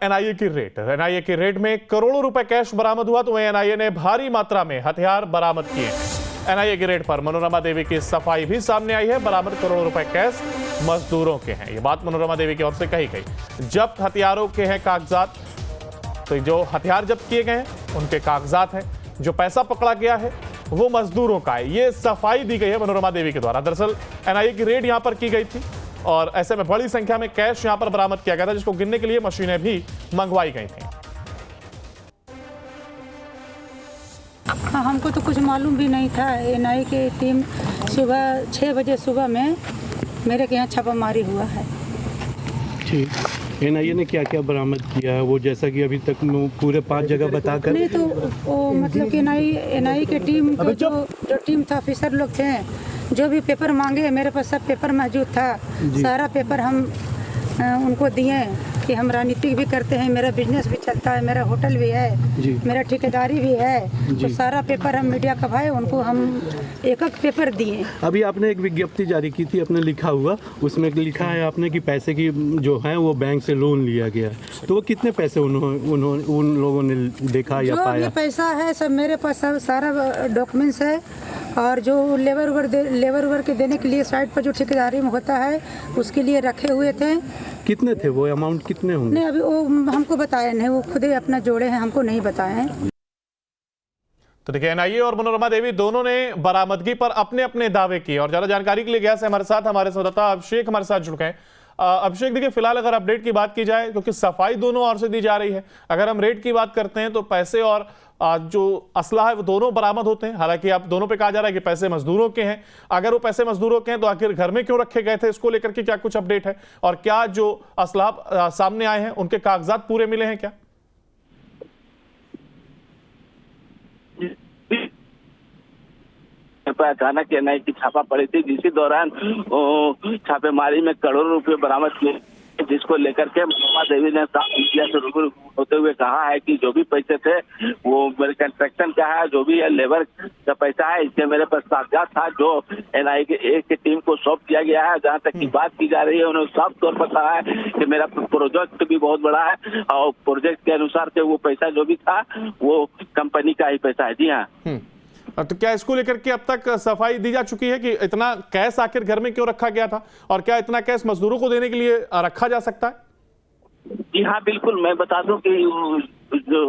NIA की red. NIA की red में करोड़ों रुपए कैश बरामद हुआ, तो वहीं एनआईए ने भारी मात्रा में हथियार बरामद किए। एनआईए की रेड पर मनोरमा देवी की सफाई भी सामने आई है। बरामद करोड़ों रुपए कैश मजदूरों के हैं, ये बात मनोरमा देवी की ओर से कही गई। जब्त हथियारों के हैं कागजात, तो जो हथियार जब्त किए गए हैं उनके कागजात हैं, जो पैसा पकड़ा गया है वो मजदूरों का है, ये सफाई दी गई है मनोरमा देवी के द्वारा। दरअसल एनआईए की रेड यहां पर की गई थी और ऐसे में बड़ी संख्या में कैश यहां पर बरामद किया गया था, जिसको गिनने के लिए मशीनें भी मंगवाई गई थी। हाँ, हमको तो कुछ मालूम भी नहीं था। एनआईए की टीम सुबह 6 बजे सुबह में मेरे के यहाँ छापामारी हुआ है। ठीक, एनआईए ने क्या क्या बरामद किया है वो, जैसा कि अभी तक पूरे 5 जगह बताकर? नहीं तो वो मतलब कि एनआईए के टीम को जो टीम था, ऑफिसर लोग थे, जो भी पेपर मांगे मेरे पास सब पेपर मौजूद था। सारा पेपर हम उनको दिए कि हम राजनीतिक भी करते हैं, मेरा बिजनेस भी चलता है, मेरा होटल भी है, मेरा ठेकेदारी भी है, तो सारा पेपर हम मीडिया का भाई उनको हम एक पेपर दिए। अभी आपने एक विज्ञप्ति जारी की थी, अपने लिखा हुआ, उसमें लिखा है आपने कि पैसे की जो है वो बैंक से लोन लिया गया है, तो वो कितने पैसे उन लोगों ने देखा या पाया? ये पैसा है सब मेरे पास, सब सारा डॉक्यूमेंट्स है, और जो लेबर वर्क के देने के लिए साइड पर जो ठेकेदारी में होता है उसके लिए रखे हुए थे। कितने थे वो, अमाउंट कितने होंगे? नहीं, अभी वो हमको बताया नहीं, वो खुद ही अपना जोड़े हैं, हमको नहीं बताए हैं। तो देखिए, एनआईए और मनोरमा देवी दोनों ने बरामदगी पर अपने अपने दावे किए और ज्यादा जानकारी के लिए गया से हमारे संवाददाता अभिषेक हमारे साथ जुड़ गए। अभिषेक, देखिए फिलहाल अगर अपडेट की बात की जाए, क्योंकि सफाई दोनों ओर से दी जा रही है, अगर हम रेट की बात करते हैं तो पैसे और जो असला है वो दोनों बरामद होते हैं। हालांकि अब दोनों पे कहा जा रहा है कि पैसे मजदूरों के हैं। अगर वो पैसे मजदूरों के हैं तो आखिर घर में क्यों रखे गए थे, इसको लेकर के क्या कुछ अपडेट है, और क्या जो असला सामने आए हैं उनके कागजात पूरे मिले हैं क्या? अचानक एनआईए की छापा पड़ी थी, जिसी दौरान छापेमारी में करोड़ों रुपए बरामद किए, जिसको लेकर के मनोरमा देवी ने मीडिया से रूबरू होते हुए कहा है कि जो भी पैसे थे वो मेरे कंस्ट्रक्शन का है, जो भी है लेबर का पैसा है, इसके मेरे पास कागजात था जो एनआईए की टीम को सौंप दिया गया है। जहाँ तक की बात की जा रही है, उन्होंने साफ तौर पर कहा है कि मेरा प्रोजेक्ट भी बहुत बड़ा है और प्रोजेक्ट के अनुसार से वो पैसा जो भी था वो कंपनी का ही पैसा है। जी हाँ। तो क्या इसको लेकर के अब तक सफाई दी जा चुकी है कि इतना कैश आखिर घर में क्यों रखा गया था, और क्या इतना कैश मजदूरों को देने के लिए रखा जा सकता है? जी हाँ, बिल्कुल। मैं बता दूं कि जो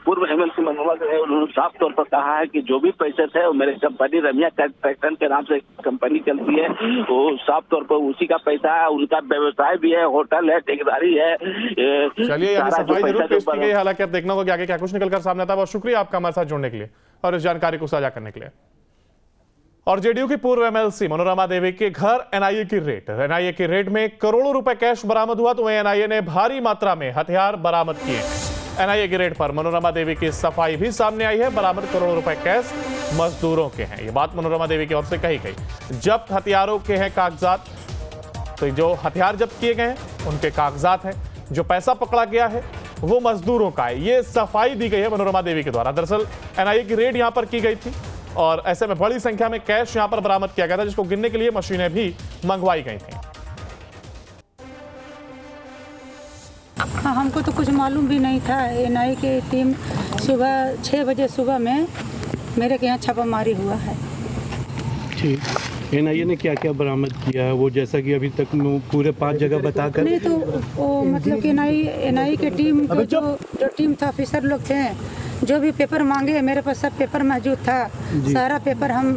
पूर्व एमएलसी मनोरमा है, उन्होंने साफ तौर पर कहा है कि जो भी पैसे थे वो मेरे कंपनी रमिया कंस्ट्रक्शन के नाम से कंपनी चलती है, वो साफ तौर पर उसी का पैसा है, उनका व्यवसाय भी है, होटल है, ठेकेदारी है। चलिए, यहाँ सफाई जरूर पेश की गई, हालांकि अब देखना होगा कि आगे क्या कुछ निकल कर सामने आता है। बहुत शुक्रिया आपका हमारे साथ जुड़ने के लिए और इस जानकारी को साझा करने के लिए। और जेडीयू की पूर्व एमएलसी मनोरमा देवी के घर एनआईए की रेड। एनआईए की रेड में करोड़ों रुपए कैश बरामद हुआ, तो वहीं एनआईए ने भारी मात्रा में हथियार बरामद किए। एनआईए की रेड पर मनोरमा देवी की सफाई भी सामने आई है। बरामद करोड़ों रुपए कैश मजदूरों के हैं, ये बात मनोरमा देवी की ओर से कही गई। जब्त हथियारों के हैं कागजात, तो जो हथियार जब्त किए गए हैं उनके कागजात हैं, जो पैसा पकड़ा गया है वो मजदूरों का है, ये सफाई दी गई है मनोरमा देवी के द्वारा। दरअसल एनआईए की रेड यहां पर की गई थी और ऐसे में बड़ी संख्या में कैश यहां पर बरामद किया गया था, जिसको गिनने के लिए मशीनें भी मंगवाई गई थी। हाँ, हमको तो कुछ मालूम भी नहीं था। एनआईए की टीम सुबह 6 बजे सुबह में मेरे के यहाँ छापामारी हुआ है। ठीक, एनआईए ने क्या क्या बरामद किया है वो, जैसा कि अभी तक पूरे 5 जगह बताकर? नहीं तो वो मतलब कि एनआईए की टीम को जो टीम था, ऑफिसर लोग थे, जो भी पेपर मांगे मेरे पास सब पेपर मौजूद था। सारा पेपर हम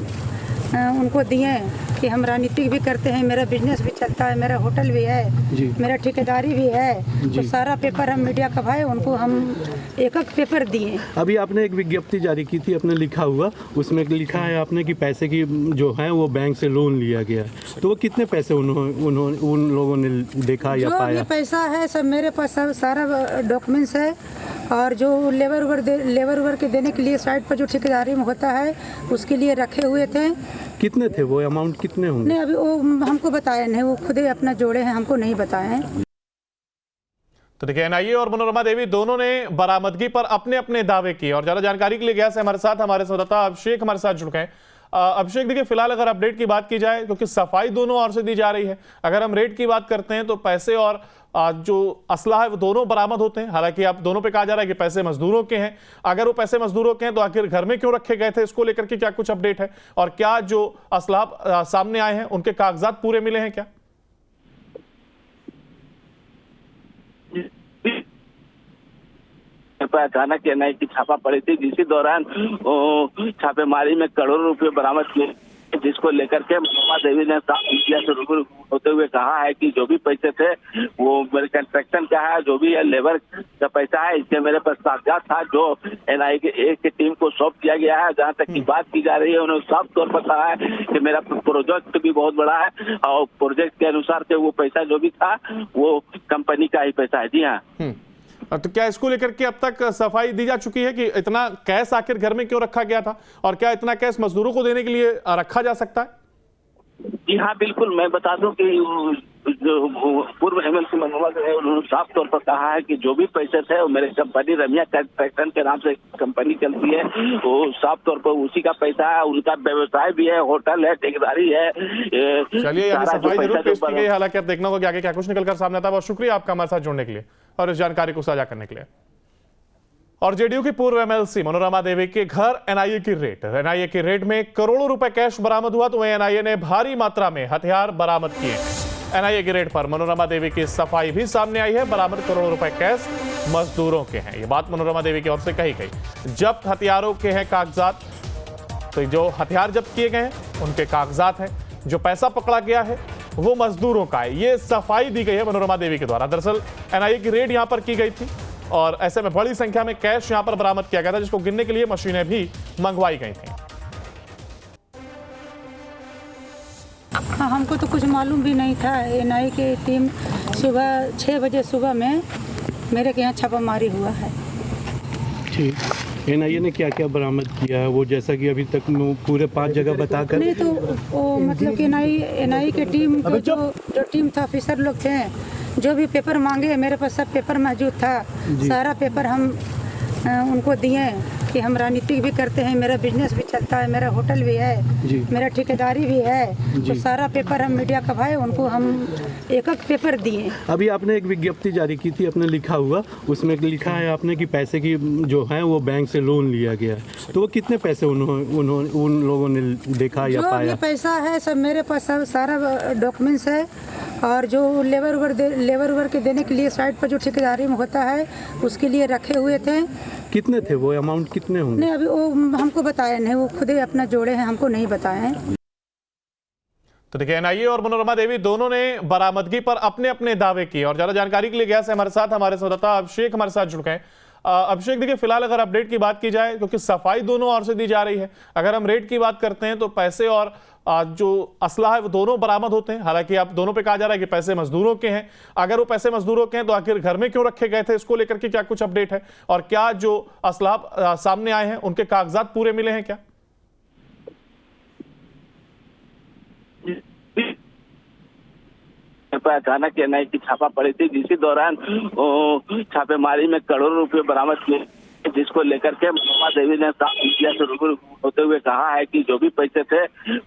उनको दिए कि हम राजनीतिक भी करते हैं, मेरा बिजनेस भी चलता है, मेरा होटल भी है, मेरा ठेकेदारी भी है, तो सारा पेपर हम मीडिया का भाई उनको हम एक पेपर दिए। अभी आपने एक विज्ञप्ति जारी की थी, अपने लिखा हुआ, उसमें लिखा है आपने कि पैसे की जो है वो बैंक से लोन लिया गया है, तो वो कितने पैसे उन लोगों ने देखा या पाया? ये पैसा है सब मेरे पास, सब सारा डॉक्यूमेंट्स है, और जो लेबर वर्क के देने के लिए साइड पर जो ठेकेदारी में होता है उसके लिए रखे हुए थे। कितने थे वो, अमाउंट कितने होंगे? नहीं, अभी वो हमको बताया नहीं, वो खुद ही अपना जोड़े हैं, हमको नहीं बताए हैं। तो देखिए, एनआईए और मनोरमा देवी दोनों ने बरामदगी पर अपने अपने दावे किए और ज्यादा जानकारी के लिए गया से हमारे संवाददाता अभिषेक हमारे साथ जुड़ गए। अभिषेक देखिए, फिलहाल अगर अपडेट की बात की जाए, क्योंकि सफाई दोनों ओर से दी जा रही है, अगर हम रेट की बात करते हैं तो पैसे और जो असला है वो दोनों बरामद होते हैं। हालांकि अब दोनों पे कहा जा रहा है कि पैसे मजदूरों के हैं। अगर वो पैसे मजदूरों के हैं तो आखिर घर में क्यों रखे गए थे, इसको लेकर के क्या कुछ अपडेट है, और क्या जो असला सामने आए हैं उनके कागजात पूरे मिले हैं क्या? अचानक एनआईए की छापा पड़ी थी, जिसी दौरान छापेमारी में करोड़ों रुपए बरामद किए, जिसको लेकर के मनोरमा देवी ने मीडिया से रूबरू होते हुए कहा है कि जो भी पैसे थे वो मेरे कंस्ट्रक्शन का है, जो भी है लेबर का पैसा है, इसके मेरे पास कागजात था जो एनआईए की टीम को सौंप दिया गया है। जहां तक की बात की जा रही है, उन्होंने साफ तौर पर कहा है कि मेरा प्रोजेक्ट भी बहुत बड़ा है और प्रोजेक्ट के अनुसार से वो पैसा जो भी था वो कंपनी का ही पैसा है। जी हाँ। तो क्या इसको लेकर के अब तक सफाई दी जा चुकी है कि इतना कैश आखिर घर में क्यों रखा गया था, और क्या इतना कैश मजदूरों को देने के लिए रखा जा सकता है? जी हाँ, बिल्कुल। मैं बता दूं कि जो पूर्व एमएलसी मनोरमा है, उन्होंने साफ तौर पर कहा है कि जो भी पैसे थे वो मेरे कंपनी रमिया कंस्ट्रक्शन के नाम से कंपनी चलती है, वो साफ तौर पर उसी का पैसा है। उनका व्यवसाय भी है, होटल है, ठेकेदारी है। चलिए, यानी सफाई जरूर पेश की गई। हालांकि अब देखना होगा कि आगे क्या कुछ निकल कर सामने आता है। बहुत शुक्रिया आपका हमारे साथ जुड़ने के लिए और इस जानकारी को साझा करने के लिए। और जेडीयू की पूर्व एमएलसी मनोरमा देवी के घर एनआईए की रेड में करोड़ों रुपए कैश बरामद हुआ, तो वहीं एनआईए ने भारी मात्रा में हथियार बरामद किए। एनआईए की रेड पर मनोरमा देवी की सफाई भी सामने आई है। बरामद करोड़ों रुपए कैश मजदूरों के हैं, ये बात मनोरमा देवी की ओर से कही गई। जब्त हथियारों के हैं कागजात, तो जो हथियार जब्त किए गए हैं उनके कागजात हैं। जो पैसा पकड़ा गया है वो मजदूरों का है, ये सफाई दी गई है मनोरमा देवी के द्वारा। दरअसल एनआईए की रेड यहां पर की गई थी और ऐसे में बड़ी संख्या में कैश यहां पर बरामद किया गया था, जिसको गिनने के लिए मशीनें भी मंगवाई गई थी। हाँ, हमको तो कुछ मालूम भी नहीं था। एनआईए की टीम सुबह 6 बजे सुबह में मेरे के यहाँ छापामारी हुआ है। ठीक, एनआईए ने क्या क्या बरामद किया है वो, जैसा कि अभी तक पूरे 5 जगह बताकर? नहीं तो वो मतलब कि एनआईए की टीम जो टीम था, ऑफिसर लोग थे, जो भी पेपर मांगे मेरे पास सब पेपर मौजूद था। सारा पेपर हम उनको दिए कि हम राजनीतिक भी करते हैं, मेरा बिजनेस भी चलता है, मेरा होटल भी है, मेरा ठेकेदारी भी है। तो सारा पेपर हम मीडिया का भाई उनको हम एक पेपर दिए। अभी आपने एक विज्ञप्ति जारी की थी, अपने लिखा हुआ, उसमें लिखा है आपने कि पैसे की जो है वो बैंक से लोन लिया गया है। तो वो कितने पैसे उन लोगों ने देखा या पाया? जो भी पैसा है सब मेरे पास सब सारा डॉक्यूमेंट्स है, और जो लेबर वर्क के देने के लिए साइड पर जो ठेकेदारी में होता है उसके लिए रखे हुए थे। कितने थे वो, अमाउंट कितने होंगे? नहीं, अभी वो हमको बताया नहीं, वो खुद ही अपना जोड़े हैं, हमको नहीं बताए हैं। तो देखिए, एनआईए और मनोरमा देवी दोनों ने बरामदगी पर अपने अपने दावे किए। और ज्यादा जानकारी के लिए गया से हमारे संवाददाता अभिषेक हमारे साथ जुड़ गए। अभिषेक देखिए, फिलहाल अगर अपडेट की बात की जाए, क्योंकि सफाई दोनों ओर से दी जा रही है, अगर हम रेट की बात करते हैं तो पैसे और जो असला है वो दोनों बरामद होते हैं। हालांकि अब दोनों पे कहा जा रहा है कि पैसे मजदूरों के हैं। अगर वो पैसे मजदूरों के हैं तो आखिर घर में क्यों रखे गए थे, इसको लेकर के क्या कुछ अपडेट है, और क्या जो असला सामने आए हैं उनके कागजात पूरे मिले हैं क्या? अचानक एनआईए की छापा पड़ी थी, जिसी दौरान छापेमारी में करोड़ों रुपए बरामद किए, जिसको लेकर के मनोरमा देवी ने मीडिया से रूबरू होते हुए कहा है कि जो भी पैसे थे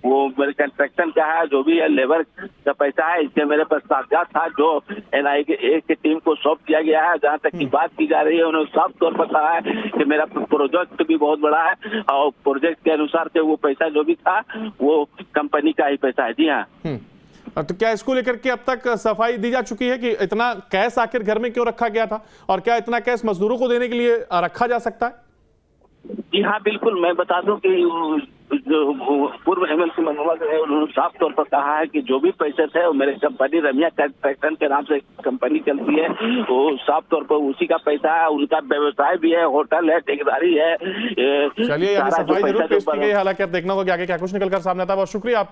वो मेरे कंस्ट्रक्शन का है, जो भी है लेबर का पैसा है, इसके मेरे पास कागजात था जो एनआईए की टीम को सौंप दिया गया है। जहां तक की बात की जा रही है, उन्होंने साफ तौर पर कहा है कि मेरा प्रोजेक्ट भी बहुत बड़ा है और प्रोजेक्ट के अनुसार से वो पैसा जो भी था वो कंपनी का ही पैसा है। जी हाँ। तो क्या इसको लेकर के अब तक सफाई दी जा चुकी है कि इतना कैश आखिर घर में क्यों रखा गया था, और क्या इतना कैश मजदूरों को देने के लिए रखा जा सकता है? जी हाँ, बिल्कुल। मैं बता दूं कि जो पूर्व एमएलसी मनोरमा है, उन्होंने साफ तौर पर कहा है कि जो भी पैसे थे वो मेरे कंपनी रमिया कंस्ट्रक्शन के नाम से कंपनी चलती है, वो साफ तौर पर उसी का पैसा है। उनका व्यवसाय भी है, होटल है, ठेकेदारी है। चलिए, यानी सफाई जरूर पेश की गई। हालांकि अब देखना होगा कि आगे क्या कुछ निकल कर सामने आता है। बहुत शुक्रिया आपका।